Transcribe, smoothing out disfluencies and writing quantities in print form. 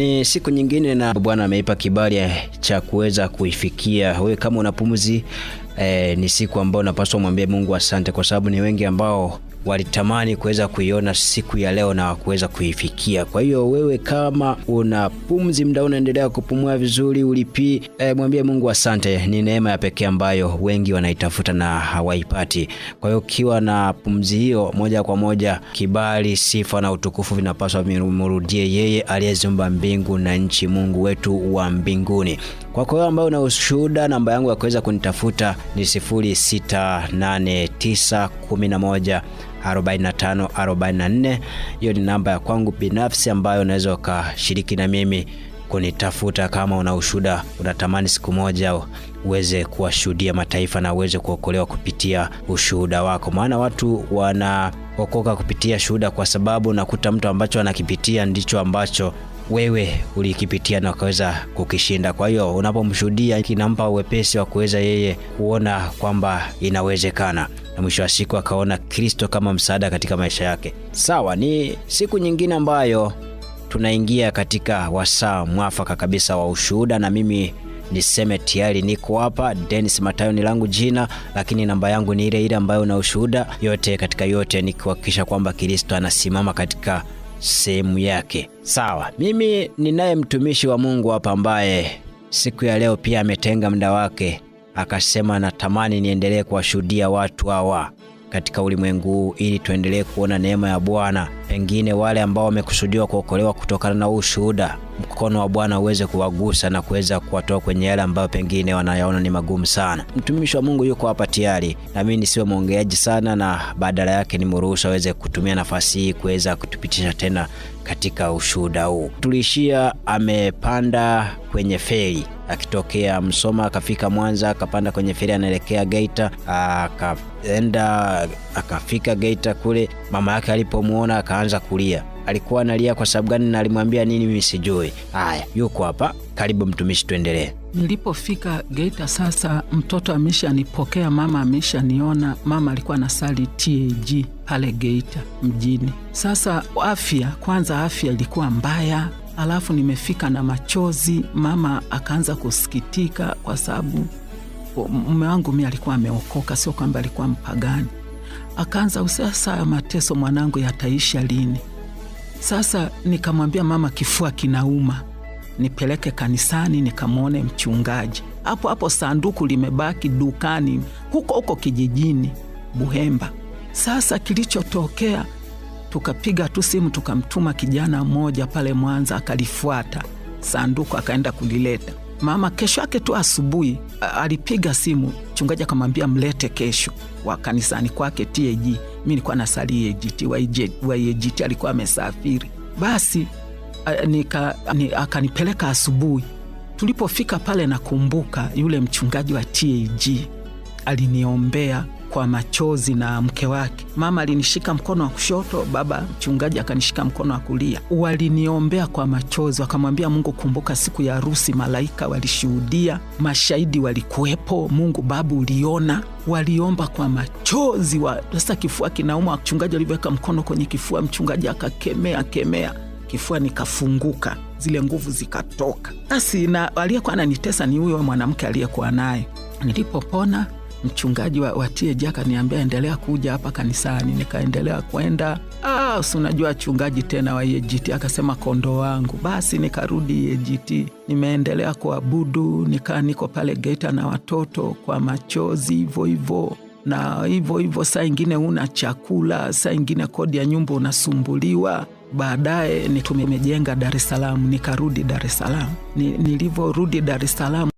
Ni siku nyingine na Bwana ameipa kibali cha kuweza kuifikia. Wewe kama una pumzi, ni siku ambayo unapaswa mwambie Mungu asante, kwa sababu ni wengi ambao walitamani kuweza kuiona siku ya leo na kuweza kuifikia. Kwa hiyo wewe kama una pumzi, muda unaendelea kupumua vizuri, ulipi, mwambie Mungu asante. Ni neema ya pekee ambayo wengi wanaitafuta na hawaipati. Kwa hiyo ukiwa na pumzi hiyo, moja kwa moja kibali, sifa na utukufu vinapaswa vimrudie yeye aliyeziumba mbingu na nchi, Mungu wetu wa mbinguni. Kwa kwa ambao una ushuhuda, namba yangu ya kuweza kunitafuta ni 0689114544. Hiyo ni namba ya kwangu binafsi ambayo unaweza ukashiriki na mimi kunitafuta kama una ushuhuda, unatamani siku moja uweze kuwashuhudia mataifa na uweze kuokolewa kupitia ushuhuda wako. Maana watu wanaokoka kupitia shuhuda, kwa sababu nakuta mtu ambacho anakipitia ndicho ambacho wewe ulikipitia na ukaweza kukishinda. Kwa hiyo unapomshuhudia, kinampa uwepesi wa kuweza yeye kuona kwamba inawezekana, na mwisho wa siku akaona Kristo kama msaada katika maisha yake. Sawa, ni siku nyingine ambayo tunaingia katika wasaa mwafaka kabisa wa ushuhuda, na mimi niseme tayari niko hapa. Dennis Matayo ni langu jina, lakini namba yangu ni ile ile ambayo na ushuhuda. Yote katika yote ni kuhakikisha kwamba Kristo anasimama katika sehemu yake. Sawa, mimi ninaye mtumishi wa Mungu hapa ambaye siku ya leo pia ametenga muda wake, akasema natamani niendelee kuwashuhudia watu hawa katika ulimwengu huu, ili tuendelee kuona neema ya Bwana. Pengine wale ambao wamekusudiwa kuokolewa kutokana na ushuhuda, mkono wa Bwana uweze kuwagusa na kuweza kuwatoa kwenye yale ambayo pengine wanayaona ni magumu sana. Mtumishi wa Mungu yuko hapa tayari, na mimi nisiwe mwongeaji sana, na badala yake nimruhusu aweze kutumia nafasi hii kuweza kutupitisha tena katika ushuhuda huu. Tulishia amepanda kwenye feri akitokea Msoma, akafika Mwanza, akapanda kwenye feri anaelekea Geita, akafika Geita kule. Mama yake alipomuona akaanza kulia. Alikuwa analia kwa sababu gani na alimwambia nini mimi sijui. Haya, yuko hapa. Karibu mtumishi, tuendelee. Nilipofika Geita sasa, mtoto ameshanipokea, mama ameshaniona. Mama alikuwa anasali TAG pale Geita mjini. Sasa afya ilikuwa mbaya, alafu nimefika na machozi. Mama akaanza kusikitika kwa sababu mume wangu mimi alikuwa ameokoka, sio kwamba alikuwa mpagani. Akaanza, sasa mateso mwanangu yataisha lini? Sasa nikamwambia mama, kifua kinauma, nipeleke kanisani nikamwone mchungaji. Hapo sanduku limebaki dukani huko kijijini Buhemba. Sasa kilichotokea, tukapiga tu simu, tukamtuma kijana mmoja pale Mwanza, akalifuata sanduku akaenda kulileta. Mama kesho yake tu asubuhi alipiga simu, mchungaji akamwambia mlete kesho wa kanisani kwake TAG. Mimi nilikuwa nasali AGT, wa AGT alikuwa amesafiri. Basi akanipeleka asubuhi. Tulipofika pale, nakumbuka yule mchungaji wa TAG aliniombea kwa machozi na mke wake. Mama alinishika mkono wa kushoto, baba mchungaji akanishika mkono wa kulia. Waliniombea kwa machozi, wakamwambia Mungu, kumbuka siku ya harusi malaika walishuhudia, mashahidi walikuwepo, Mungu Baba uliona. Waliomba kwa machozi. Sasa kifua kinauma, mchungaji aliweka mkono kwenye kifua, mchungaji akakemea, kifua nikafunguka, zile nguvu zikatoka. Basi na aliyekuwa ananitesa ni huyo mwanamke aliyekuwa naye. Nilipopona, mchungaji wa TAG akaniambia endelea kuja hapa kanisani. Nikaendelea kwenda. Si unajua chungaji tena wa AGT, akasema kondoo wangu. Basi nikarudi AGT, nimeendelea kuabudu, niko pale Geita na watoto kwa machozi hivyo na hivyo. Saa ingine una chakula, saa ingine kodi ya nyumba unasumbuliwa. Baadaye tumejenga Dar es Salaam, nikarudi Dar es Salaam. Nilivyorudi Dar es Salaam